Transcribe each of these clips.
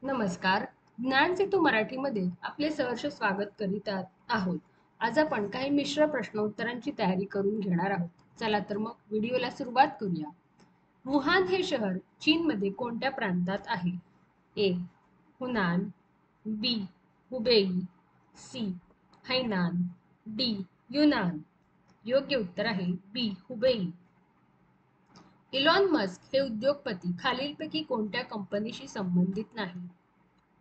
नमस्कार. ज्ञान सेतू मराठीमध्ये आपले सहर्ष स्वागत करीत आहोत. आज आपण काही मिश्र प्रश्नोत्तरांची तयारी करून घेणार आहोत. चला तर मग व्हिडिओला सुरुवात करूया. वुहान हे शहर चीनमध्ये कोणत्या प्रांतात आहे? A. Hunan, B. Hubei, C. Hainan, D. Yunnan. योग्य उत्तर आहे बी. हुबेई. इलॉन मस्क हे उद्योगपती खालीलपैकी कोणत्या कंपनीशी संबंधित नाही?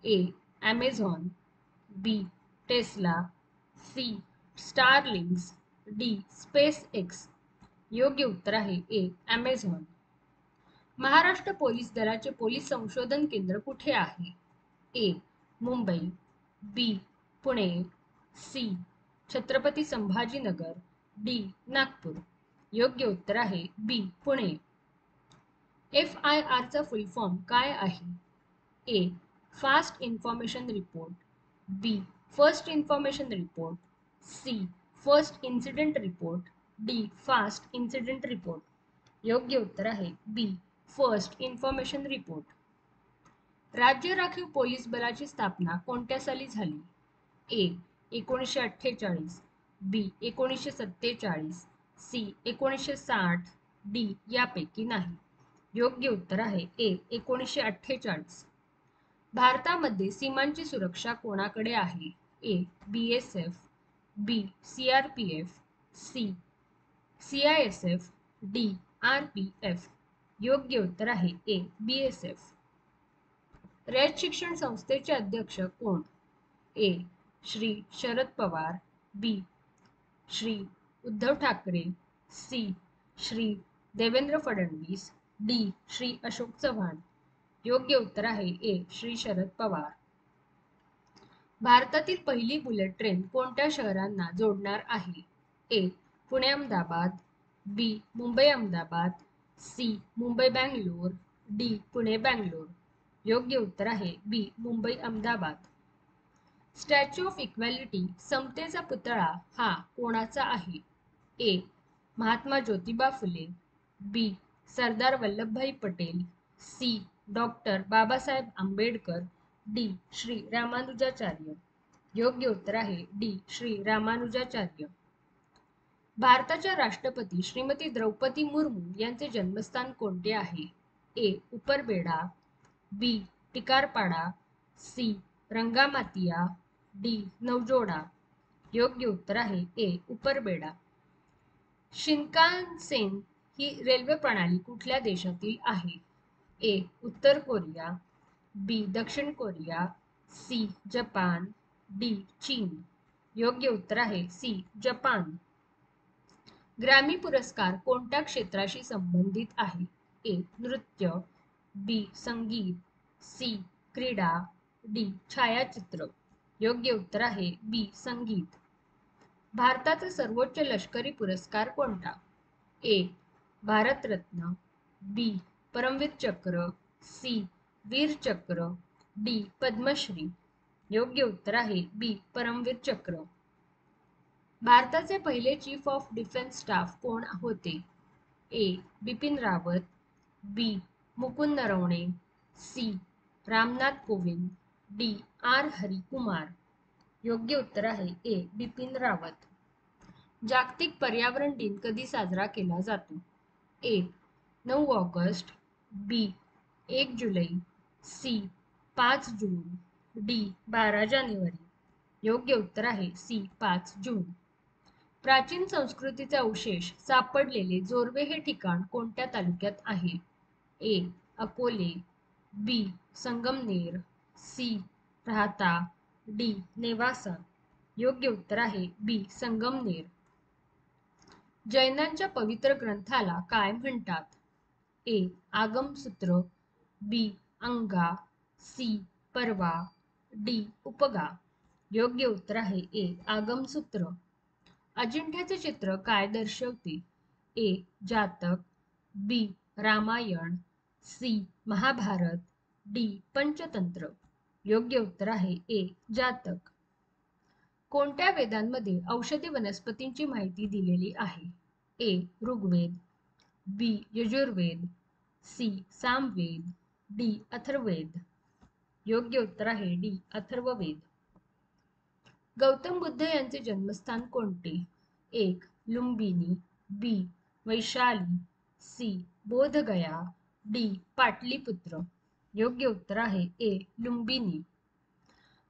A. Amazon, B. Tesla, C. Starlinks, D. SpaceX. योग्य उत्तर आहे ए. ॲमेझॉन. महाराष्ट्र पोलीस दलाचे पोलीस संशोधन केंद्र कुठे आहे? A. Mumbai, B. Pune, C. Chhatrapati Sambhajinagar, D. Nagpur. योग्य उत्तर आहे बी. पुणे. FIR चा फुल फॉर्म काय आहे? A. Fast information report, B. First information report, C. First incident report, D. Fast incident report. योग्य उत्तर आहे बी. First information report. राज्य राखीव पोलीस बलाची स्थापना कोणत्या साली झाली? ए. 1948, बी. 1947, सी. 1960, डी. यापैकी नाही. योग्य उत्तर आहे ए. 1948. भारतामध्ये सीमांची सुरक्षा कोणाकडे आहे? A. BSF, B. CRPF, C. CISF, D. RPF. योग्य उत्तर आहे ए. BSF. रयत शिक्षण संस्थेचे अध्यक्ष कोण? ए. श्री शरद पवार, बी. श्री उद्धव ठाकरे, सी. श्री देवेंद्र फडणवीस, डी. श्री अशोक चव्हाण. योग्य उत्तर आहे ए. श्री शरद पवार. भारतातील पहिली बुलेट ट्रेन कोणत्या शहरांना जोडणार आहे? A. Pune Ahmedabad, B. Mumbai Ahmedabad, C. Mumbai Bangalore, D. Pune Bangalore. योग्य उत्तर आहे B. Mumbai Ahmedabad. Statue of equality समतेचा पुतळा हा कोणाचा आहे? A. Mahatma Jyotiba Phule, B. Sardar Vallabhbhai Patel, C. Doctor Babasaheb Ambedkar, D. Shri Ramanujacharya. योग्य उत्तर आहे डी. श्री रामानुजाचार्य. भारताच्या राष्ट्रपती श्रीमती द्रौपदी मुर्मू यांचे जन्मस्थान कोणते आहे? ए. उपरबेडा, बी. टिकारपाडा, सी. रंगामातिया, डी. नवजोडा. योग्य उत्तर आहे ए. उपरबेडा. शिनकानसेन ही रेल्वे प्रणाली कुठल्या देशातील आहे? ए. उत्तर कोरिया, बी. दक्षिण कोरिया, सी. Japan, D. चीन. योग्य उत्तर आहे सी. जपान. ग्रॅमी पुरस्कार कोणत्या क्षेत्राशी संबंधित आहे? ए. नृत्य, बी. संगीत, सी. क्रीडा, डी. छायाचित्र. योग्य उत्तर आहे बी. संगीत. भारताचा सर्वोच्च लष्करी पुरस्कार कोणता? ए. भारतरत्न, बी. परमवीर चक्र, सी. वीर चक्र, डी. पद्मश्री. योग्य उत्तर आहे बी. परमवीर चक्र. भारताचे पहिले चीफ ऑफ डिफेन्स स्टाफ कोण होते? A. Bipin Rawat, B. Mukund Naravane, C. Ramnath Kovind, D. R. Harikumar. योग्य उत्तर आहे ए. बिपिन रावत. जागतिक पर्यावरण दिन कधी साजरा केला जातो? ए. 9 ऑगस्ट, बी. 1 जुलै, सी. 5 जून, डी. 12 जानेवारी. योग्य उत्तर आहे सी. 5 जून. प्राचीन संस्कृतीचे अवशेष सापडलेले जोर्वे हे ठिकाण कोणत्या तालुक्यात आहे? ए. अकोले, बी. संगमनेर, सी. राहाता, डी. नेवासा. योग्य उत्तर आहे बी. संगमनेर. जैनांच्या पवित्र ग्रंथाला काय म्हणतात? ए. आगमसूत्र, बी. अंगा, सी. परवा, डी. उपगा. योग्य उत्तर आहे ए. आगमसूत्र. अजिंठ्याचे चित्र काय दर्शवते? ए. जातक, बी. रामायण, सी. महाभारत, डी. पंचतंत्र. योग्य उत्तर आहे ए. जातक. कोणत्या वेदांमध्ये औषधी वनस्पतींची माहिती दिलेली आहे? ए. ऋग्वेद, बी. यजुर्वेद, सी. सामवेद, डी. अथर्ववेद. योग्य उत्तर आहे डी अथर्ववेद. गौतम बुद्ध यांचे जन्मस्थान कोणते? 1. लुंबिनी, बी. वैशाली, सी. बोधगया, डी. पाटलीपुत्र. योग्य उत्तर आहे ए. लुंबिनी.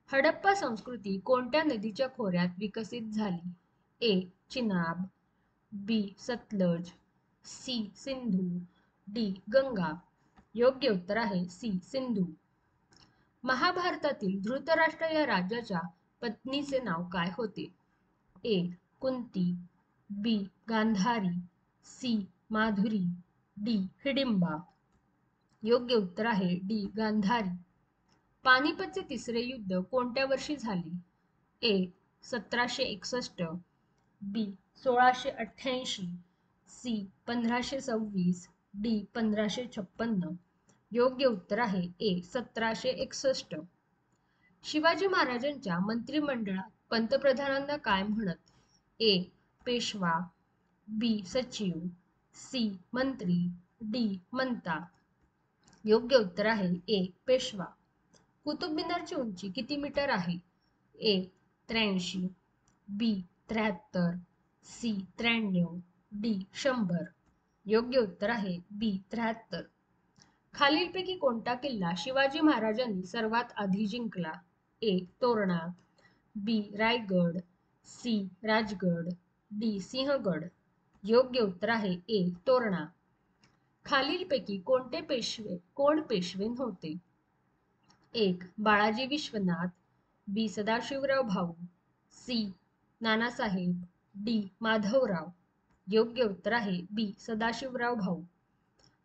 हडप्पा संस्कृती कोणत्या नदीच्या खोऱ्यात विकसित झाली? ए. चिनाब, बी. सतलज, सी. सिंधू, डी. गंगा. योग्य उत्तर आहे सी. सिंधू. महाभारतातील धृतराष्ट्र या राजाच्या पत्नीचे नाव काय होते? ए. कुंती, बी. गांधारी, सी. माधुरी, डी. हिडिंबा. योग्य उत्तर आहे डी. गांधारी. पानिपतचे तिसरे युद्ध कोणत्या वर्षी झाले? ए. 1761, बी. 1688, सी. 1526, डी. 1556. योग्य उत्तर आहे ए. 1761. शिवाजी महाराजांच्या मंत्रिमंडळात पंतप्रधानांना काय म्हणत? ए. पेशवा, बी. सचिव, सी. मंत्री, डी. मंता. योग्य उत्तर आहे ए. पेशवा. कुतुब मिनारची उंची किती मीटर आहे? ए. 83, बी. 73, सी. 93, डी. 100. योग्य उत्तर आहे बी. 73. खालीलपैकी कोणता किल्ला शिवाजी महाराजांनी सर्वात आधी जिंकला? ए. तोरणा, बी. रायगड, सी. राजगड, डी. सिंहगड. योग्य उत्तर आहे ए. तोरणा. खालीलपैकी कोण पेशवे नव्हते? 1. बाळाजी विश्वनाथ, बी. सदाशिवराव भाऊ, सी. नानासाहेब, डी. माधवराव. योग्य उत्तर आहे बी. सदाशिवराव भाऊ.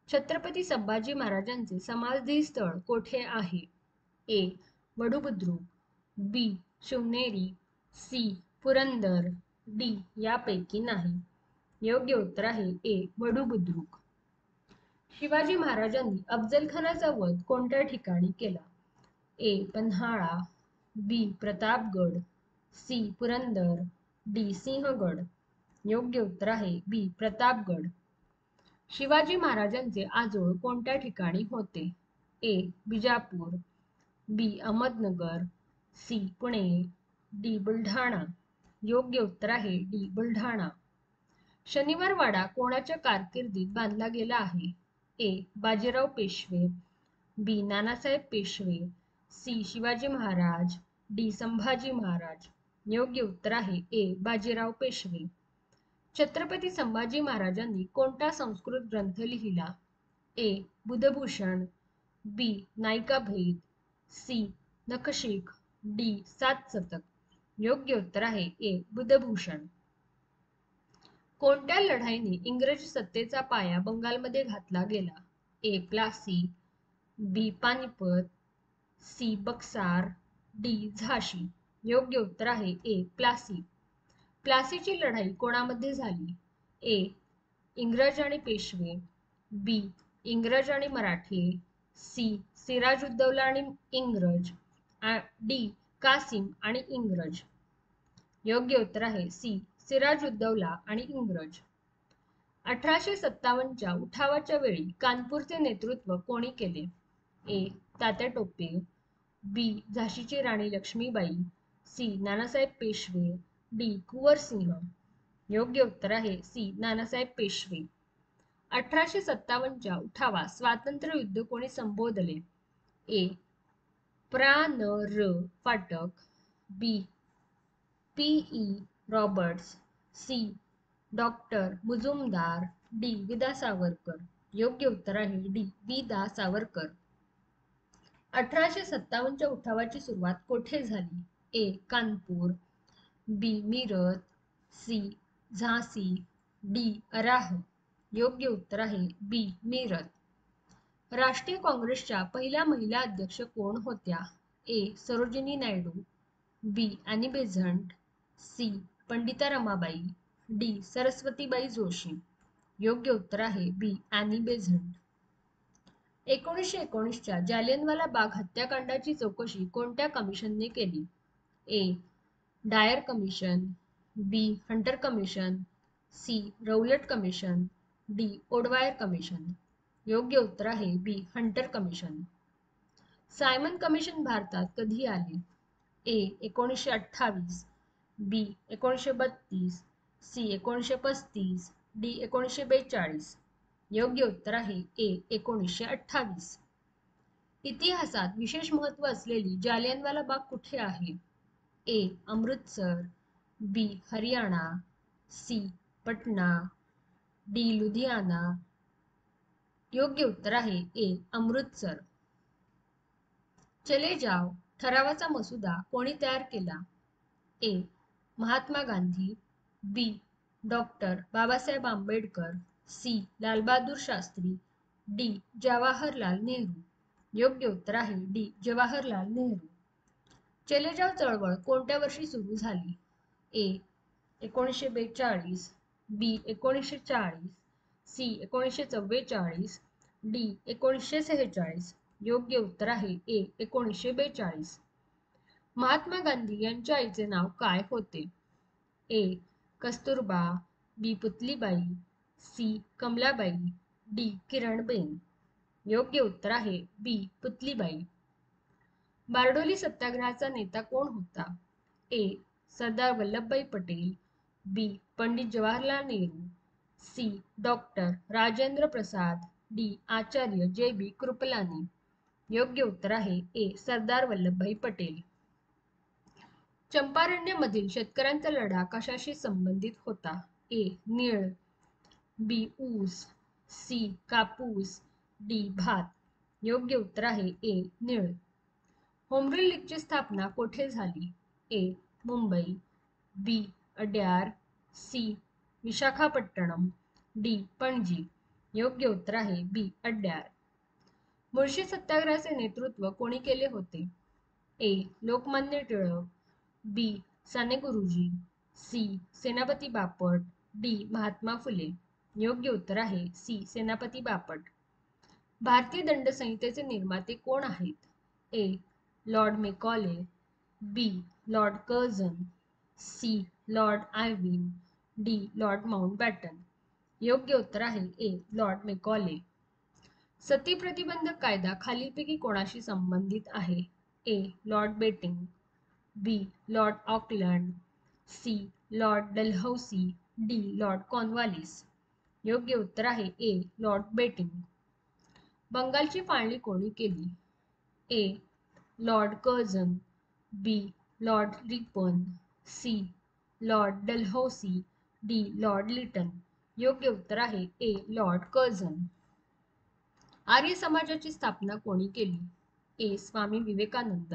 छत्रपती संभाजी महाराजांचे समाधी स्थळ कोठे आहे? ए. वडूबुद्रुक, बी. शिवनेरी, सी. पुरंदर, डी. यापैकी नाही. योग्य उत्तर आहे ए. वडूबुद्रुक. शिवाजी महाराजांनी अफजलखानाचा वध कोणत्या ठिकाणी केला? ए. पन्हाळा, बी. प्रतापगड, सी. पुरंदर, डी. सिंहगड. योग्य उत्तर आहे बी. प्रतापगड. शिवाजी महाराजांचे आजोळ कोणत्या ठिकाणी होते? ए. बिजापूर, बी. अहमदनगर, सी. पुणे, डी. बुलढाणा. योग्य उत्तर आहे डी. बुलढाणा. शनिवारवाडा कोणाच्या कारकिर्दीत बांधला गेला आहे? ए. बाजीराव पेशवे, बी. नानासाहेब पेशवे, सी. शिवाजी महाराज, डी. संभाजी महाराज. योग्य उत्तर आहे ए. बाजीराव पेशवे. छत्रपती संभाजी महाराजांनी कोणता संस्कृत ग्रंथ लिहिला? ए. बुधभूषण, बी. नायिकाभेद, सी. नखशिख, डी. सातसतक. योग्य उत्तर आहे ए. बुधभूषण. कोणत्या लढाईने इंग्रज सत्तेचा पाया बंगालमध्ये घातला गेला? ए. प्लासी, बी. पानिपत, सी. Berkshire, D. झाशी. योग्य उत्तर आहे ए. प्लासी. प्लासीची लढाई कोणामध्ये झाली? ए. इंग्रज आणि पेशवे, बी. इंग्रज आणि मराठे, सी. सिराजुद्दौला आणि इंग्रज, डी. कासिम आणि इंग्रज. योग्य उत्तर आहे सी. सिराजुद्दौला आणि इंग्रज. 1857च्या उठावाच्या वेळी कानपूरचे नेतृत्व कोणी केले? ए. तात्या टोपे, बी. झाशीची राणी लक्ष्मीबाई, सी. नानासाहेब पेशवे, डी. कुंवर सिंह. योग्य उत्तर आहे सी. नानासाहेब पेशवे. 1857च्या उठावास स्वातंत्र्य युद्ध कोणी संबोधले? ए. प्रा. न. र. Phatak, B. P. E. Roberts, C. Doctor Mujumdar, D. विदा सावरकर. योग्य उत्तर आहे डी. विदा सावरकर. 1857च्या उठावाची सुरुवात कोठे झाली? ए. कानपूर, बी. मीरत, सी. झांसी, डी. अराह. योग्य उत्तर आहे बी. मीरत. राष्ट्रीय काँग्रेसच्या पहिल्या महिला अध्यक्ष कोण होत्या? A. Sarojini Naidu, B. Annie Besant, C. Pandita Ramabai, D. Saraswatibai Joshi. योग्य उत्तर आहे बी. Annie Besant. 1919च्या जालियनवाला बाग हत्याकांडाची चौकशी कोणत्या कमिशनने केली? A. Dyer commission, B. Hunter commission, C. Rowlatt commission, D. O'Dwyer commission. योग्य उत्तर आहे B. Hunter commission. Simon commission भारतात कधी आले? A 1928, B 1932, C 1935, D 1942. योग्य उत्तर आहे ए 1928. इतिहासात विशेष महत्त्व असलेली जालियनवाला बाग कुठे आहे? ए अमृतसर, बी हरियाणा, सी पटना, डी लुधियाना. योग्य उत्तर आहे ए अमृतसर. चले जाव ठरावाचा मसुदा कोणी तयार केला? A Mahatma Gandhi, B doctor Babasaheb Ambedkar, C Lal Bahadur Shastri, D Jawaharlal Nehru. योग्य उत्तर आहे डी जवाहरलाल नेहरू. चले जाव चळवळ कोणत्या वर्षी सुरू झाली? ए 1942, बी 1940, सी 1944, डी 1946. योग्य उत्तर आहे ए 1942. महात्मा गांधी यांच्या आईचे नाव काय होते? ए कस्तुरबा, बी पुतलीबाई, सी कमलाबाई, डी किरणबेन. योग्य उत्तर आहे बी पुतलीबाई. बारडोली सत्याग्रहाचा नेता कोण होता? ए सरदार वल्लभभाई पटेल, बी Pandit Jawaharlal Nehru, C doctor Rajendra Prasad, D आचार्य जे बी कृपलानी. योग्य उत्तर आहे ए सरदार वल्लभभाई पटेल. चंपारण्यमधील शेतकऱ्यांचा लढा कशाशी संबंधित होता? ए नीळ, बी ऊस, सी कापूस, डी भात. योग्य उत्तर आहे ए नीळ. होम रूल लीगची स्थापना कोठे झाली? ए मुंबई, बी अड्यार, सी विशाखापट्टणम, डी पणजी. योग्य उत्तर आहे बी अड्यार. मुळशी सत्याग्रहाचे नेतृत्व कोणी केले होते? ए लोकमान्य टिळक, बी साने गुरुजी, सी सेनापती बापट, डी महात्मा फुले. योग्य उत्तर आहे सी सेनापती बापट. भारतीय दंड संहितेचे निर्माते कोण आहेत? A Lord Macaulay, B Lord Curzon, C Lord Irwin, D Lord Mountbatten. योग्य उत्तर आहे ए लॉर्ड मेकॉले. सती प्रतिबंधक कायदा खालीलपैकी कोणाशी संबंधित आहे? A Lord Bentinck, B Lord Auckland, C Lord Dalhousie, D Lord Cornwallis. योग्य उत्तर आहे ए लॉर्ड बेटिंग. बंगालची फाळणी कोणी केली? A Lord Curzon, B Lord Ripon, C Lord Dalhousie, D Lord Lytton. योग्य उत्तर आहे ए लॉर्ड कर्झन. आर्य समाजाची स्थापना कोणी केली? ए स्वामी विवेकानंद,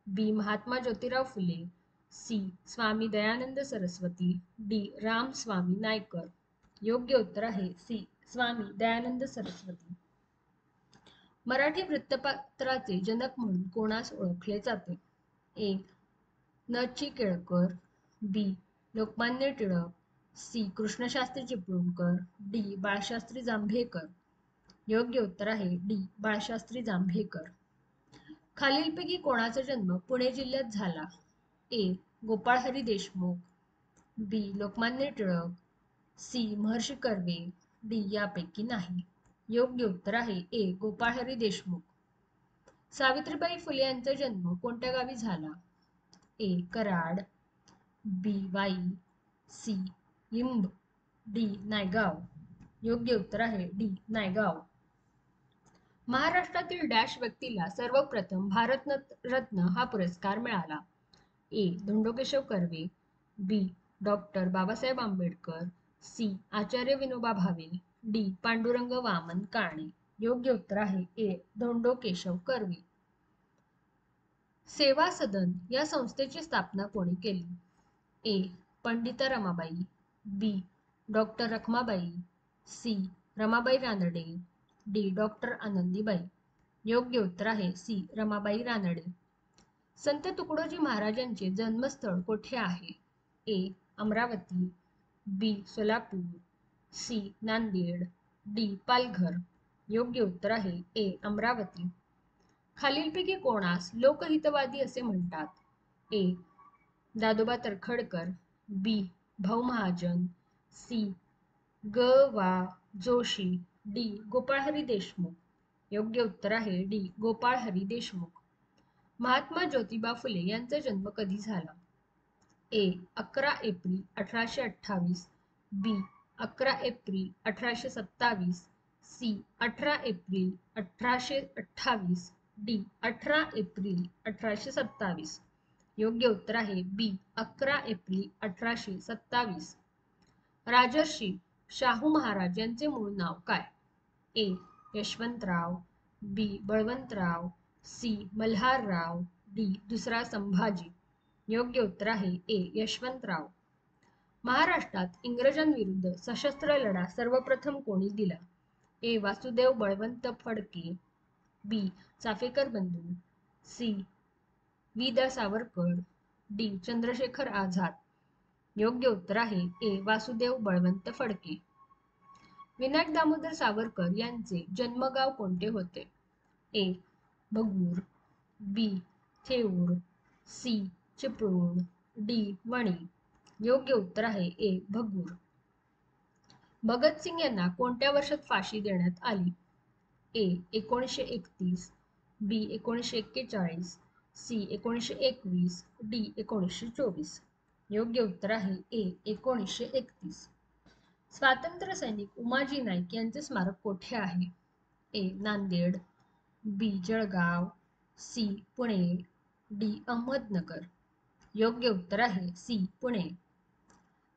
बी महात्मा ज्योतिराव फुले, सी स्वामी दयानंद सरस्वती, डी रामस्वामी नायकर. योग्य उत्तर आहे सी स्वामी दयानंद सरस्वती. मराठी वृत्तपत्राचे जनक म्हणून कोणास ओळखले जाते? ए न. चि. केळकर, बी लोकमान्य टिळक, सी कृष्णशास्त्री चिपळूणकर, डी बाळशास्त्री जांभेकर. योग्य उत्तर आहे डी बाळशास्त्री जांभेकर. खालीलपैकी कोणाचा जन्म पुणे जिल्ह्यात झाला? ए गोपाळ हरी देशमुख, बी लोकमान्य टिळक, सी महर्षी कर्वे, डी यापैकी नाही. योग्य उत्तर आहे ए गोपाळ हरी देशमुख. सावित्रीबाई फुले यांचा जन्म कोणत्या गावी झाला? ए कराड, बी वाई, सी लिंब, डी नायगाव. योग्य उत्तर आहे डी नायगाव. महाराष्ट्रातील डॅश व्यक्तीला सर्वप्रथम भारतरत्न हा पुरस्कार मिळाला? ए धोंडोकेशव कर्वे, बी डॉक्टर बाबासाहेब आंबेडकर, सी आचार्य विनोबा भावे, डी पांडुरंग वामन काणे. योग्य उत्तर आहे ए धोंडोकेशव कर्वे. सेवा सदन या संस्थेची स्थापना कोणी केली? A Pandita Ramabai, B doctor Rakhmabai, C Ramabai Ranade, D doctor Anandibai. योग्य उत्तर आहे सी रमाबाई रानडे. संत तुकडोजी महाराजांचे जन्मस्थळ कोठे आहे? ए अमरावती, बी सोलापूर, सी नांदेड, डी पालघर. योग्य उत्तर आहे ए अमरावती. खालीलपैकी कोणास लोकहितवादी असे म्हणतात? ए दादोबा तरखडकर, बी भाऊ महाजन, सी ग वा जोशी, डी गोपाळहरी देशमुख. योग्य उत्तर आहे डी गोपाळ हरी देशमुख. महात्मा ज्योतिबा फुले यांचा जन्म कधी झाला? A 11 April 1828, B 11 April 1827, C 18 April 1828, D 18 April 1827. योग्य उत्तर आहे बी 11 एप्रिल 1827. राजर्षी शाहू महाराज यांचे मूळ नाव काय? A Yashwantrao, B Balwantrao, C Malharrao, D दुसरा संभाजी. योग्य उत्तर आहे ए यशवंतराव. महाराष्ट्रात इंग्रजांविरुद्ध सशस्त्र लढा सर्वप्रथम कोणी दिला? ए वासुदेव बळवंत फडके, बी चाफेकर बंधू, सी वि दा सावरकर, डी चंद्रशेखर आझाद. योग्य उत्तर आहे ए वासुदेव बळवंत फडके. विनायक दामोदर सावरकर यांचे जन्मगाव कोणते होते? ए भगूर, बी थेऊर, सी चिपळूण, डी वणी. योग्य उत्तर आहे ए भगूर. भगतसिंग यांना कोणत्या वर्षात फाशी देण्यात आली? ए 1931, बी 1941, सी 1921, डी 1924. योग्य उत्तर आहे ए 1931. स्वातंत्र्य सैनिक उमाजी नाईक यांचे स्मारक कोठे आहे? ए नांदेड, बी जळगाव, सी पुणे, डी अहमदनगर. योग्य उत्तर आहे सी पुणे.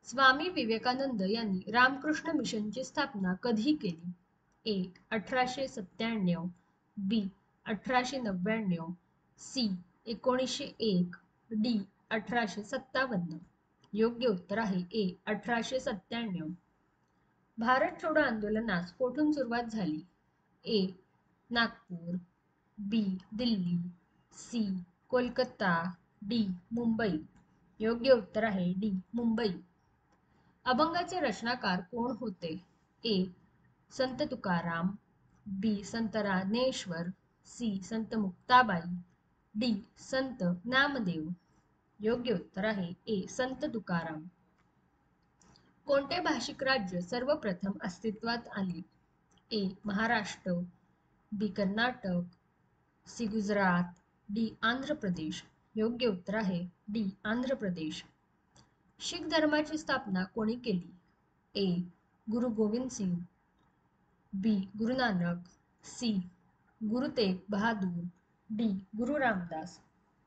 स्वामी विवेकानंद यांनी रामकृष्ण मिशनची स्थापना कधी केली? ए 1897, बी 1899, सी 1901, डी 1857. योग्य उत्तर आहे ए 1897. भारत छोडो आंदोलनास कोठून सुरुवात झाली? ए नागपूर, बी दिल्ली, सी कोलकाता, डी मुंबई. योग्य उत्तर आहे डी मुंबई. अभंगाचे रचनाकार कोण होते? ए संत तुकाराम, बी संत ज्ञानेश्वर, सी संत मुक्ताबाई, डी संत नामदेव. योग्य उत्तर आहे ए संत तुकाराम. कोणते भाषिक राज्य सर्वप्रथम अस्तित्वात आले? ए महाराष्ट्र, बी कर्नाटक, सी गुजरात, डी आंध्र प्रदेश. योग्य उत्तर आहे डी आंध्र प्रदेश. शीख धर्माची स्थापना कोणी केली? ए गुरु गोविंद सिंग, बी गुरु नानक, सी गुरु तेग बहादूर, डी गुरु रामदास.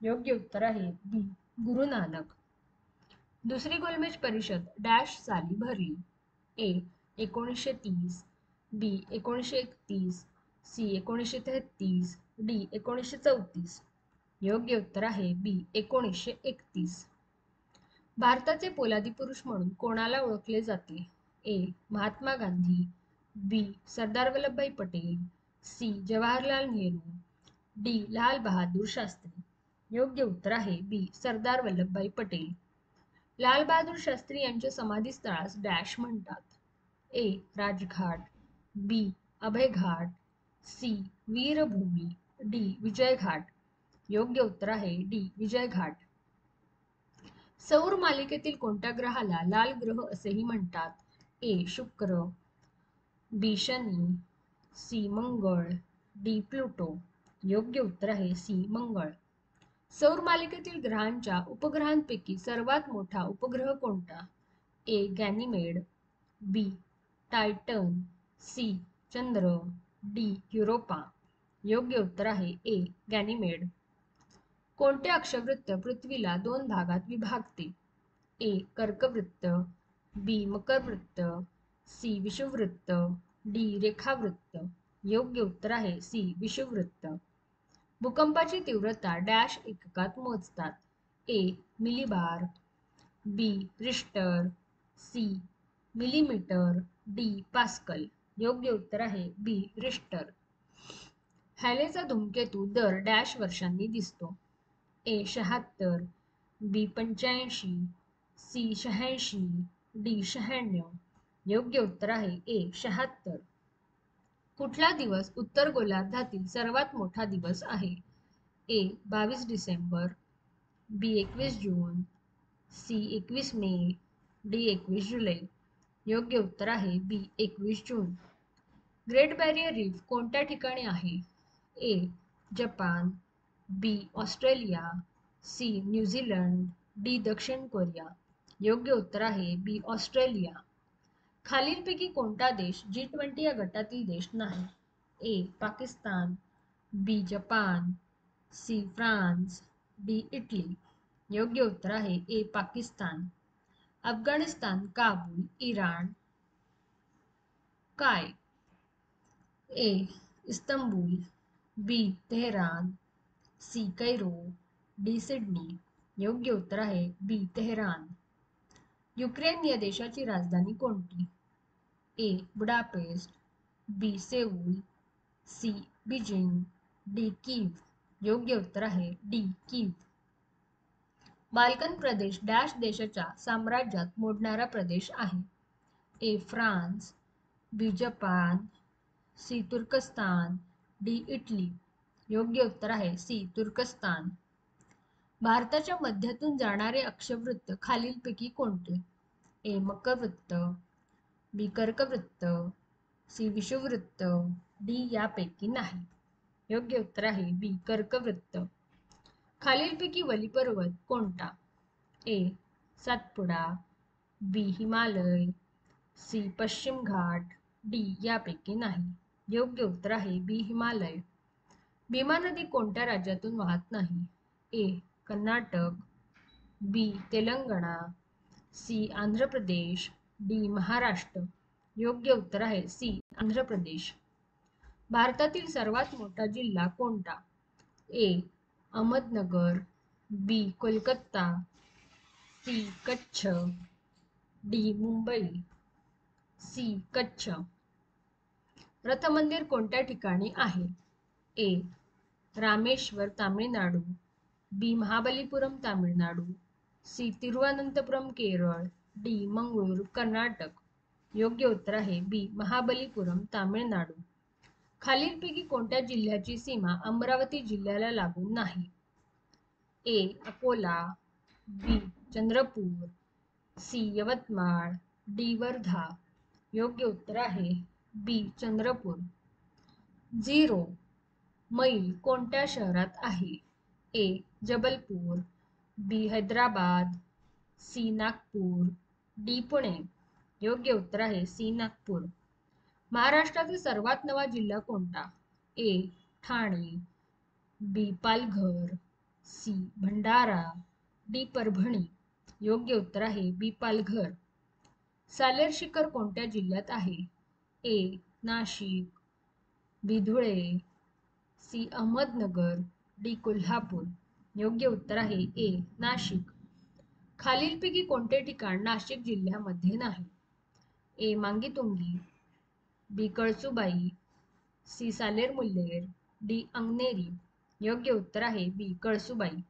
योग्य उत्तर आहे बी गुरु नानक. दुसरी गोलमेज परिषद डॅश साली भरली? ए 1930, बी 1931, सी 1933, डी 1934. योग्य उत्तर आहे बी 1931. भारताचे पोलादी पुरुष म्हणून कोणाला ओळखले जाते? ए महात्मा गांधी, बी सरदार वल्लभभाई पटेल, सी जवाहरलाल नेहरू, डी लाल बहादूर शास्त्री. योग्य उत्तर आहे बी सरदार वल्लभभाई पटेल. लाल बहादूर शास्त्री यांच्या समाधीस्थळास डॅश म्हणतात? ए राजघाट, बी अभयघाट, सी वीरभूमी, डी विजयघाट. योग्य उत्तर आहे डी विजयघाट. सौर मालिकेतील कोणत्या ग्रहाला लाल ग्रह असेही म्हणतात? ए शुक्र, बी शनी, सी मंगळ, डी प्लुटो. योग्य उत्तर आहे सी मंगळ. सौर मालिकेतील ग्रहांच्या उपग्रहांपैकी सर्वात मोठा उपग्रह कोणता? ए गॅनिमेड, बी टायटन, सी चंद्र, डी युरोपा. योग्य उत्तर आहे ए गॅनिमेड. कोणते अक्षवृत्त पृथ्वीला 2 भागात विभागते? ए कर्कवृत्त, बी मकरवृत्त, सी विषुववृत्त, डी रेखावृत्त. योग्य उत्तर आहे सी विषुववृत्त. भूकंपाची तीव्रता डॅश एककात मोजतात? A millibar, B Richter, C millimetre, D pascal. योग्य उत्तर आहे बी रिश्टर. हॅलेचा धूमकेतू दर डॅश वर्षांनी दिसतो? ए 76, बी 85, सी 86, डी 96. योग्य उत्तर आहे ए 76. कुठला दिवस उत्तर गोलार्धातील सर्वात मोठा दिवस आहे? A 22 December, B 21 June, C 21 May, D 21 जुलै. योग्य उत्तर आहे B 21 June. Great barrier reef कोणत्या ठिकाणी आहे? A. Japan, B. Australia, C. New Zealand, D. दक्षिण कोरिया. योग्य उत्तर आहे बी. ऑस्ट्रेलिया. खालीलपैकी कोणता देश G20 या गटातील देश नाही? A. Pakistan, B. Japan, C. France, D. Italy. योग्य उत्तर आहे ए. पाकिस्तान. अफगाणिस्तान, काबूल, इराण काय? A. Istanbul, B. Tehran, C. Cairo, D. Sydney. योग्य उत्तर आहे बी. तेहरान. युक्रेन या देशाची राजधानी कोणती? A. Budapest, B. Seoul, C. Beijing, D. Kyiv. योग्य उत्तर आहे डी. कीव. बाल्कन प्रदेश डॅश देशाच्या साम्राज्यात मोडणारा प्रदेश आहे? A. France, B. Japan, C. तुर्कस्तान, डी. इटली. योग्य उत्तर आहे सी. तुर्कस्तान. भारताच्या मध्यातून जाणारे अक्षवृत्त खालीलपैकी कोणते? ए. मकरवृत्त, बी. कर्कवृत्त, सी. विषुववृत्त, डी. यापैकी नाही. योग्य उत्तर आहे बी. कर्कवृत्त. खालीलपैकी वलीपर्वत कोणता? ए. सातपुडा, बी. हिमालय, सी. पश्चिम घाट, डी. यापैकी नाही. योग्य उत्तर आहे बी. हिमालय. भीमा नदी कोणत्या राज्यातून वाहत नाही? ए. कर्नाटक, बी. तेलंगणा, सी. आंध्र प्रदेश, डी. महाराष्ट्र. योग्य उत्तर आहे सी. आंध्र प्रदेश. भारतातील सर्वात मोठा जिल्हा कोणता? A. Ahmednagar, B. Kolkata, C. Kutch, D. Mumbai. C. Kutch. रथमंदिर कोणत्या ठिकाणी आहे? A. Rameshwar, Tamil Nadu, B. Mahabalipuram, Tamil Nadu, C. Thiruvananthapuram, Kerala, D. Mangalore, Karnataka. योग्य उत्तर आहे बी. महाबलीपुरम, तामिळनाडू. खालीलपैकी कोणत्या जिल्ह्याची सीमा अमरावती जिल्ह्याला लागून नाही? ए. अकोला, बी. चंद्रपूर, सी. यवतमाळ, डी. वर्धा. योग्य उत्तर आहे बी. चंद्रपूर. 0 मैल कोणत्या शहरात आहे? ए. जबलपूर, बी. हैदराबाद, सी. नागपूर, डी. पुणे. योग्य उत्तर आहे सी. नागपूर. महाराष्ट्रातील सर्वात नवा जिल्हा कोणता? ए. ठाणे, बी. पालघर, सी. भंडारा, डी. परभणी. योग्य उत्तर आहे बी. पालघर. सालेर शिखर कोणत्या जिल्ह्यात आहे? ए. नाशिक, बी. धुळे, सी. अहमदनगर, डी. कोल्हापूर. योग्य उत्तर आहे ए. नाशिक. खालीलपैकी कोणते ठिकाण नाशिक जिल्ह्यामध्ये नाही? ए. मांगीतुंगी, बी. कळसुबाई, सी. सालेर मुल्लेर, डी. अंगनेरी. योग्य उत्तर आहे बी. कळसुबाई.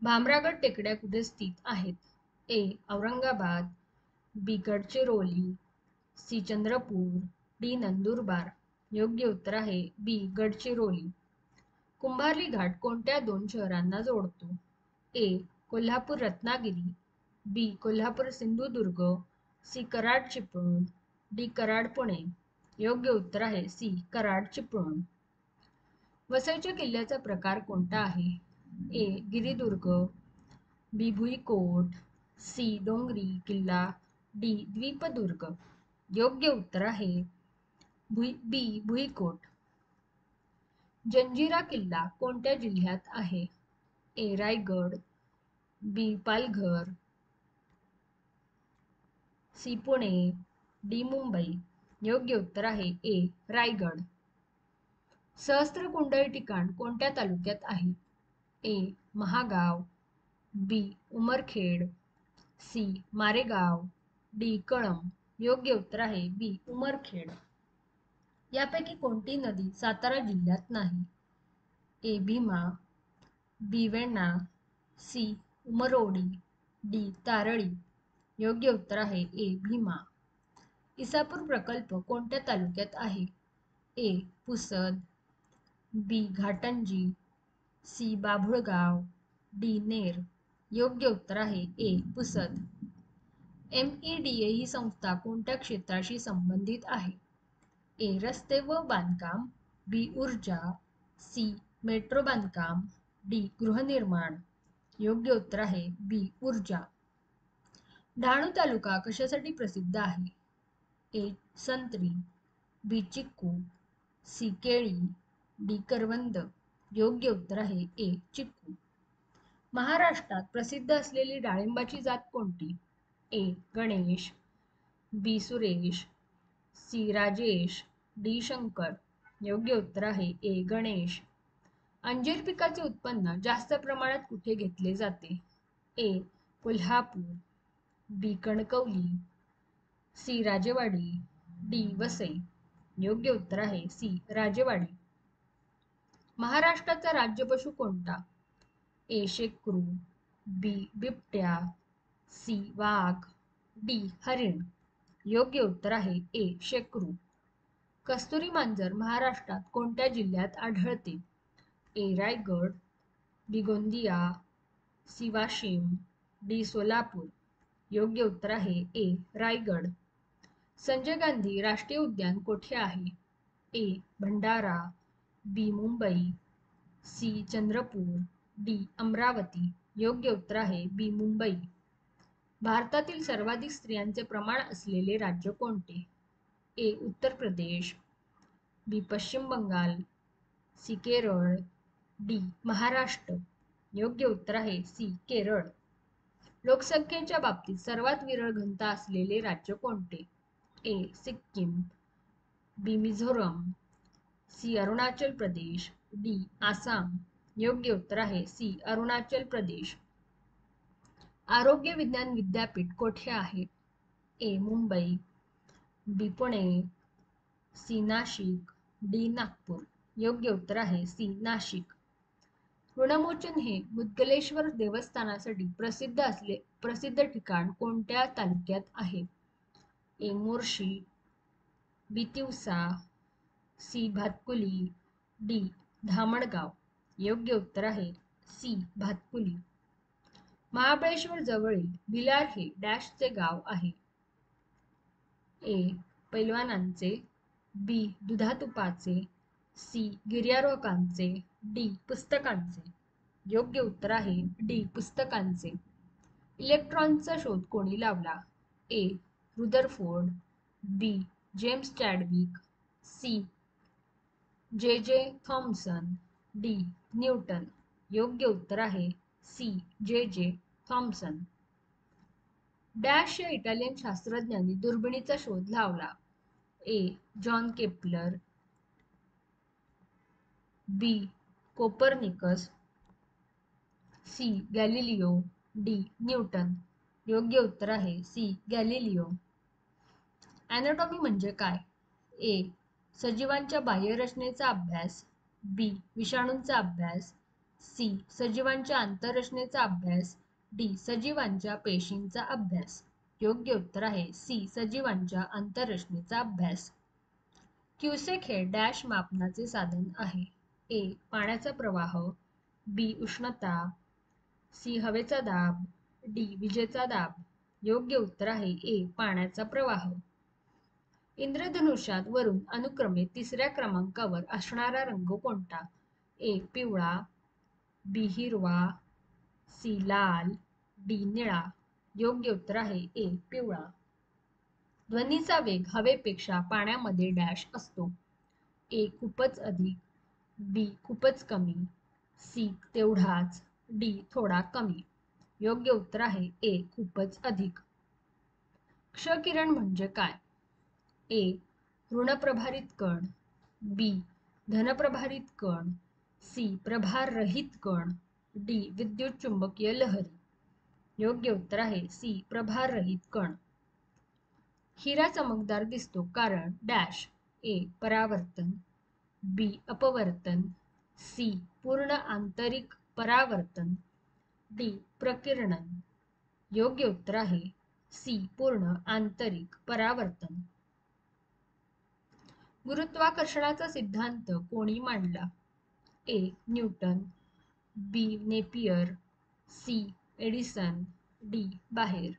भामरागड टेकड्या कुठे स्थित आहेत? ए. औरंगाबाद, बी. गडचिरोली, सी. चंद्रपूर, डी. नंदुरबार. योग्य उत्तर आहे बी. गडचिरोली. कुंभार्ली घाट कोणत्या 2 शहरांना जोडतो? ए. कोल्हापूर रत्नागिरी, बी. कोल्हापूर सिंधुदुर्ग, सी. कराड चिपळूण, डी. कराड पुणे. योग्य उत्तर आहे सी. कराड चिपळूण. वसईच्या किल्ल्याचा प्रकार कोणता आहे? ए. गिरिदुर्ग, बी. भुईकोट, सी. डोंगरी किल्ला, डी. द्वीपदुर्ग. योग्य उत्तर आहे बी. भुईकोट. जंजिरा किल्ला कोणत्या जिल्ह्यात आहे? ए. रायगड, बी. पालघर, सी. पुणे, डी. मुंबई. योग्य उत्तर आहे ए. रायगड. सहस्त्रकुंडल ठिकाण कोणत्या तालुक्यात आहे? ए. महागाव, बी. उमरखेड, सी. मारेगाव, डी. कळंब. योग्य उत्तर आहे बी. उमरखेड. यापैकी कोणती नदी सातारा जिल्ह्यात नाही? ए. भीमा, बी. वेण्णा, सी. उमरोडी, डी. तारळी. योग्य उत्तर आहे ए. भीमा. इसापूर प्रकल्प कोणत्या तालुक्यात आहे? ए. पुसद, बी. घाटंजी, सी. बाभुळगाव, डी. नेर. योग्य उत्तर आहे ए. पुसद. MEDA ही संस्था कोणत्या क्षेत्राशी संबंधित आहे? ए रस्ते व बांधकाम, बी ऊर्जा, सी मेट्रो बांधकाम, डी गृहनिर्माण. योग्य उत्तर आहे बी ऊर्जा. डहाणू तालुका कशासाठी प्रसिद्ध आहे? ए संत्री, बी चिक्कू, सी केळी, डी करवंद. योग्य उत्तर आहे ए चिक्कू. महाराष्ट्रात प्रसिद्ध असलेली डाळिंबाची जात कोणती? ए गणेश, बी सुरेश, सी राजेश, डी शंकर. योग्य उत्तर आहे ए गणेश. अंजीर पिकाचे उत्पन्न जास्त प्रमाणात कुठे घेतले जाते? ए कोल्हापूर, बी कणकवली, सी राजेवाडी, डी वसई. योग्य उत्तर आहे सी राजेवाडी. महाराष्ट्राचा राज्य पशु कोणता? ए शेकरू, बी बिबट्या, सी वाघ, डी हरिण. योग्य उत्तर आहे ए शेकरू. कस्तुरी मांजर महाराष्ट्रात कोणत्या जिल्ह्यात आढळते? ए रायगड, बी गोंदिया, सी वाशिम, डी सोलापूर. योग्य उत्तर आहे ए रायगड. संजय गांधी राष्ट्रीय उद्यान कोठे आहे? ए भंडारा, बी मुंबई, सी चंद्रपूर, डी अमरावती. योग्य उत्तर आहे बी मुंबई. भारतातील सर्वाधिक स्त्रियांचे प्रमाण असलेले राज्य कोणते? ए उत्तर प्रदेश, बी पश्चिम बंगाल, सी केरळ, डी महाराष्ट्र. योग्य उत्तर आहे सी केरळ. लोकसंख्येच्या बाबतीत सर्वात विरळ घनता असलेले राज्य कोणते? ए सिक्कीम, बी मिझोरम, सी अरुणाचल प्रदेश, डी आसाम. योग्य उत्तर आहे सी अरुणाचल प्रदेश. आरोग्य विज्ञान विद्यापीठ कोठे आहे? A Mumbai, B Pune, C Nashik, D Nagpur. योग्य उत्तर आहे सी नाशिक. ऋणमोचन हे मुद्गलेश्वर देवस्थानासाठी प्रसिद्ध ठिकाण कोणत्या तालुक्यात आहे? ए मोर्शी, बी तिवसा, सी भातकुली, डी धामणगाव. योग्य उत्तर आहे सी भातकुली. महाबळेश्वर जवळील भिलार हे डॅशचे गाव आहे? ए पैलवानांचे, बी दुधातुपाचे, सी गिर्यारोहकांचे, डी पुस्तकांचे. योग्य उत्तर आहे डी पुस्तकांचे. इलेक्ट्रॉनचा शोध कोणी लावला? ए रुदरफोर्ड, बी जेम्स चॅडविक, सी जे जे थॉम्सन, डी न्यूटन. योग्य उत्तर आहे सी जे जे थॉम्सन. डॅश या इटालियन शास्त्रज्ञांनी दुर्बिणीचा शोध लावला? A John Kepler, B Copernicus, C Galileo, D Newton. योग्य उत्तर आहे सी गॅलिलिओ. ॲनाटॉमी म्हणजे काय? ए सजीवांच्या बाह्यरचनेचा अभ्यास, बी विषाणूंचा अभ्यास, सी सजीवांच्या आंतररचनेचा अभ्यास, डी सजीवांच्या पेशींचा अभ्यास. योग्य उत्तर आहे सी सजीवांच्या आंतररचनेचा अभ्यास. क्युसेक हे डॅश मापनाचे साधन आहे? ए पाण्याचा प्रवाह, बी उष्णता, सी हवेचा दाब, डी विजेचा दाब. योग्य उत्तर आहे ए पाण्याचा प्रवाह. इंद्रधनुष्यात वरून अनुक्रमे तिसऱ्या क्रमांकावर असणारा रंग कोणता? ए पिवळा, बी हिरवा, सी लाल, डी निळा. योग्य उत्तर आहे ए पिवळा. ध्वनीचा वेग हवेपेक्षा पाण्यामध्ये डॅश असतो? ए खूपच अधिक, बी खूपच कमी, सी तेवढाच, डी थोडा कमी. योग्य उत्तर आहे ए खूपच अधिक. क्ष किरण म्हणजे काय? ए ऋणप्रभारित कण, बी धनप्रभारित कण, सी प्रभाररहित कण, डी विद्युत चुंबकीय लहरी. योग्य उत्तर आहे सी प्रभाररहित कण. हिरा चमकदार दिसतो कारण डॅश. ए परावर्तन, बी अपवर्तन, सी पूर्ण आंतरिक परावर्तन, डी प्रकिरणन. योग्य उत्तर आहे सी पूर्ण आंतरिक परावर्तन. गुरुत्वाकर्षणाचा सिद्धांत कोणी मांडला? A Newton, B Napier, C Edison, D बाहेर.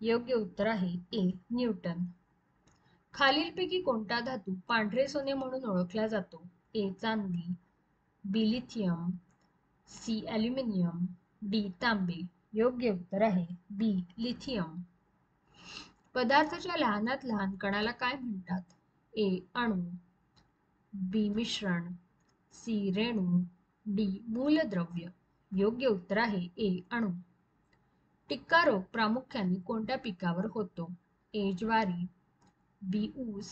योग्य उत्तर आहे ए न्यूटन. खालीलपैकी कोणता धातू पांढरे सोने म्हणून ओळखला जातो? ए चांदी, बी लिथियम, सी ॲल्युमिनियम, डी तांबे. योग्य उत्तर आहे बी लिथियम. पदार्थाच्या लहानात लहान कणाला काय म्हणतात? ए अणू, बी मिश्रण, सी रेणू, डी मूलद्रव्य. योग्य उत्तर आहे ए अणू. टिक्का रोग प्रामुख्याने कोणत्या पिकावर होतो? ए ज्वारी, बी ऊस,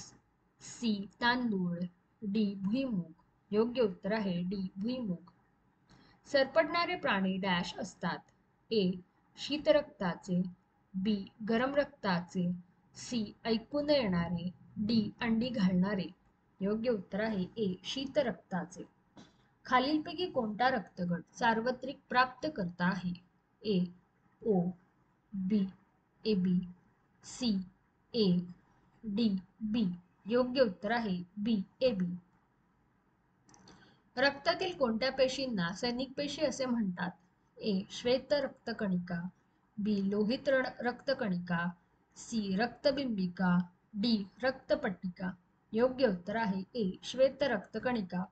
सी तांदूळ, डी भुईमूग. योग्य उत्तर आहे डी भुईमूग. सरपटणारे प्राणी डॅश असतात? ए शीतरक्ताचे, बी गरम रक्ताचे, सी ऐकू न येणारे, डी अंडी घालणारे. योग्य उत्तर आहे ए शीतरक्ताचे. खालीलपैकी कोणता रक्तगट सार्वत्रिक प्राप्तकर्ता आहे? A O, B A B, C A, D B. योग्य उत्तर आहे बी ए बी. रक्तातील कोणत्या पेशींना सैनिक पेशी असे म्हणतात? ए श्वेत रक्तकणिका, बी लोहित रक्तकणिका, सी रक्तबिंबिका, डी रक्तपट्टिका. योग्य उत्तर आहे ए श्वेत रक्तकणिका.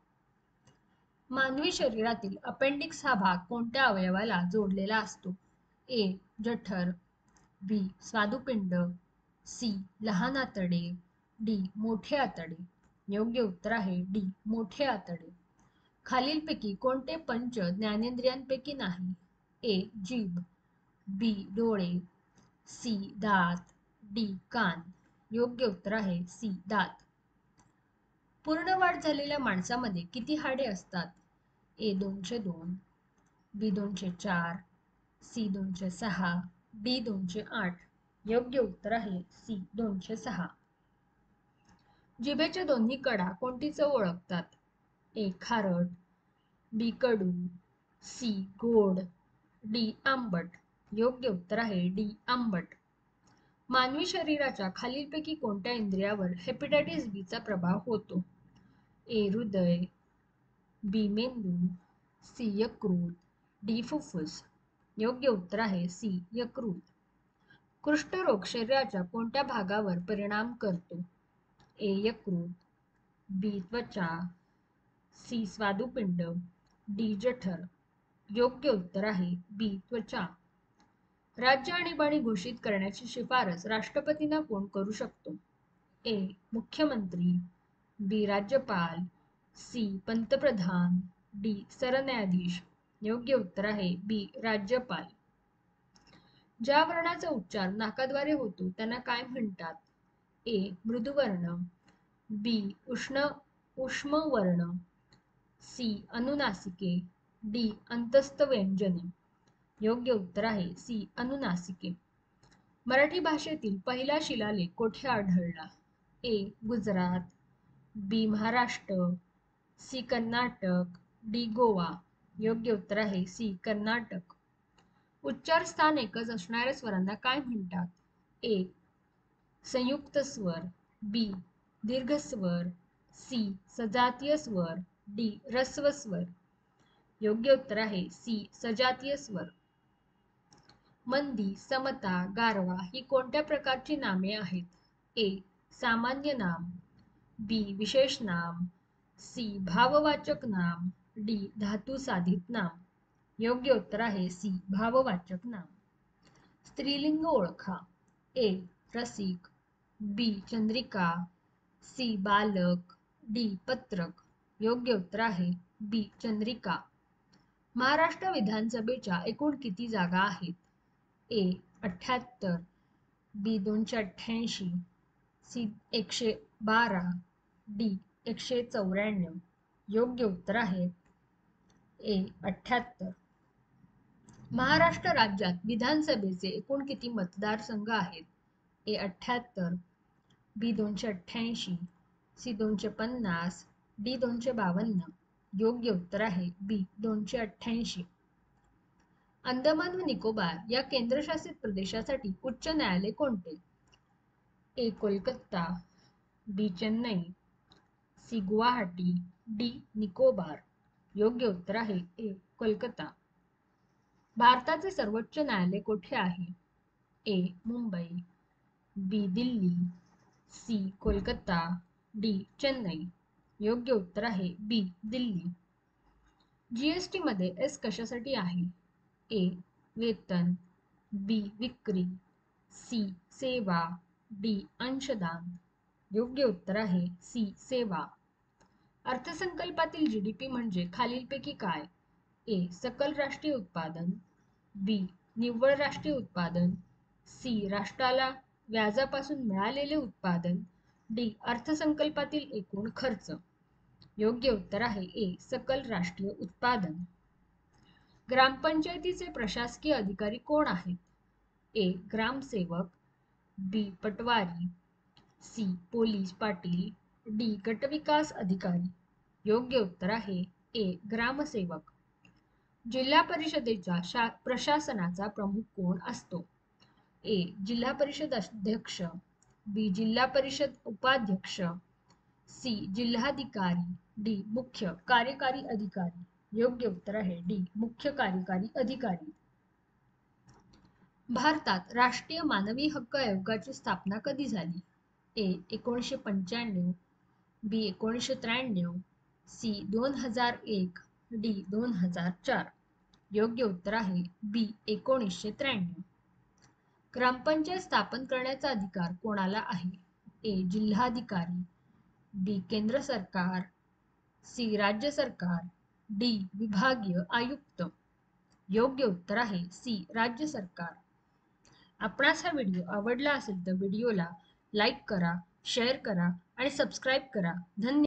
मानवी शरीरातील अपेंडिक्स हा भाग कोणत्या अवयवाला जोडलेला असतो? ए जठर, बी स्वादुपिंड, सी लहान आतडे, डी मोठे आतडे. योग्य उत्तर आहे डी मोठे आतडे. खालीलपैकी कोणते पंच ज्ञानेंद्रियांपैकी नाही? ए जीभ, बी डोळे, सी दात, डी कान. योग्य उत्तर आहे सी दात. पूर्ण वाढ झालेल्या माणसामध्ये किती हाडे असतात? ए 202, बी 204, सी 206, डी 208. योग्य उत्तर आहे सी 206. जिभेच्या दोन्ही कडा कोणती चव ओळखतात? ए खारट, बी कडू, सी गोड, डी आंबट. योग्य उत्तर आहे डी आंबट. मानवी शरीराच्या खालीलपैकी कोणत्या इंद्रियावर हेपॅटायटिस बी चा प्रभाव होतो? ए हृदय, बी मेंदू, सी यकृत, डी फुफ्फुस. योग्य उत्तर आहे सी यकृत. कुष्ठरोग शरीराच्या कोणत्या भागावर परिणाम करतो? ए यकृत, बी त्वचा, सी स्वादुपिंड, डी जठर. योग्य उत्तर आहे बी त्वचा. राज्य आणीबाणी घोषित करण्याची शिफारस राष्ट्रपतींना कोण करू शकतो? ए मुख्यमंत्री, बी राज्यपाल, सी पंतप्रधान, डी सरन्यायाधीश. योग्य उत्तर आहे बी राज्यपाल. ज्या वर्णाचा उच्चार नाकाद्वारे होतो त्यांना काय म्हणतात? ए मृदुवर्ण, बी उष्म वर्ण, सी अनुनासिके, डी अंतस्थ व्यंजने. योग्य उत्तर आहे सी अनुनासिके. मराठी भाषेतील पहिला शिलालेख कोठे आढळला? ए गुजरात, बी महाराष्ट्र, सी कर्नाटक, डी गोवा. योग्य उत्तर आहे सी कर्नाटक. उच्चार स्थान एकच असणाऱ्या स्वरांना काय म्हणतात? ए संयुक्त स्वर, बी दीर्घ स्वर, सी सजातीय स्वर, डी ऱ्हस्व स्वर. योग्य उत्तर आहे सी सजातीय स्वर. मंदी, समता, गारवा ही कोणत्या प्रकारची नामे आहेत? ए सामान्य नाम, बी विशेष नाम, सी भाववाचक नाम, डी धातू साधित नाम. योग्य उत्तर आहे सी भाववाचक नाम. स्त्रीलिंग ओळखा. ए रसिक, बी चंद्रिका, सी बालक, डी पत्रक. योग्य उत्तर आहे बी चंद्रिका. महाराष्ट्र विधानसभेच्या एकूण किती जागा आहेत? ए 78, बी 288, सी 112, डी 194. योग्य उत्तर आहे ए 78. महाराष्ट्र राज्यात विधानसभेचे एकूण किती मतदारसंघ आहेत? ए 78, बी 288, सी 250, डी 252. योग्य उत्तर आहे बी 288. अंदमान व निकोबार या केंद्रशासित प्रदेशासाठी उच्च न्यायालय कोणते? ए कोलकाता, बी चेन्नई, सी गुवाहाटी, डी निकोबार. योग्य उत्तर आहे ए कोलकाता. भारताचे सर्वोच्च न्यायालय कोठे आहे? A Mumbai, B Delhi, C Kolkata, D Chennai. योग्य उत्तर आहे बी दिल्ली. जीएसटी मध्ये एस कशासाठी आहे? ए वेतन, बी विक्री, सी सेवा, डी अंशदान. योग्य उत्तर आहे सी सेवा. अर्थसंकल्पातील जीडीपी म्हणजे खालीलपैकी काय? ए सकल राष्ट्रीय उत्पादन, बी निव्वळ राष्ट्रीय उत्पादन, सी राष्ट्राला व्याजापासून मिळालेले उत्पादन, डी अर्थसंकल्पातील एकूण खर्च. योग्य उत्तर आहे ए सकल राष्ट्रीय उत्पादन. ग्रामपंचायतीचे प्रशासकीय अधिकारी कोण आहेत? ए ग्रामसेवक, बी पटवारी, सी पोलीस पाटील, डी गटविकास अधिकारी. योग्य उत्तर आहे ए ग्रामसेवक. जिल्हा परिषदेच्या प्रशासनाचा प्रमुख कोण असतो? ए जिल्हा परिषद अध्यक्ष, बी जिल्हा परिषद उपाध्यक्ष, सी जिल्हाधिकारी, डी मुख्य कार्यकारी अधिकारी. योग्य उत्तर आहे डी मुख्य कार्यकारी अधिकारी. भारतात राष्ट्रीय मानवी हक्क आयोगाची स्थापना कधी झाली? ए 1995, बी 1993, सी 2001, डी 2004. योग्य उत्तर आहे बी 1993. ग्रामपंचायत स्थापन करण्याचा अधिकार कोणाला आहे? ए जिल्हाधिकारी, बी केंद्र सरकार, सी राज्य सरकार, डी विभागीय आयुक्त. योग्य उत्तर आहे सी राज्य सरकार. आपणास हा व्हिडिओ आवडला असेल तर व्हिडिओला लाईक करा, शेअर करा आणि सबस्क्राईब करा. धन्यवाद.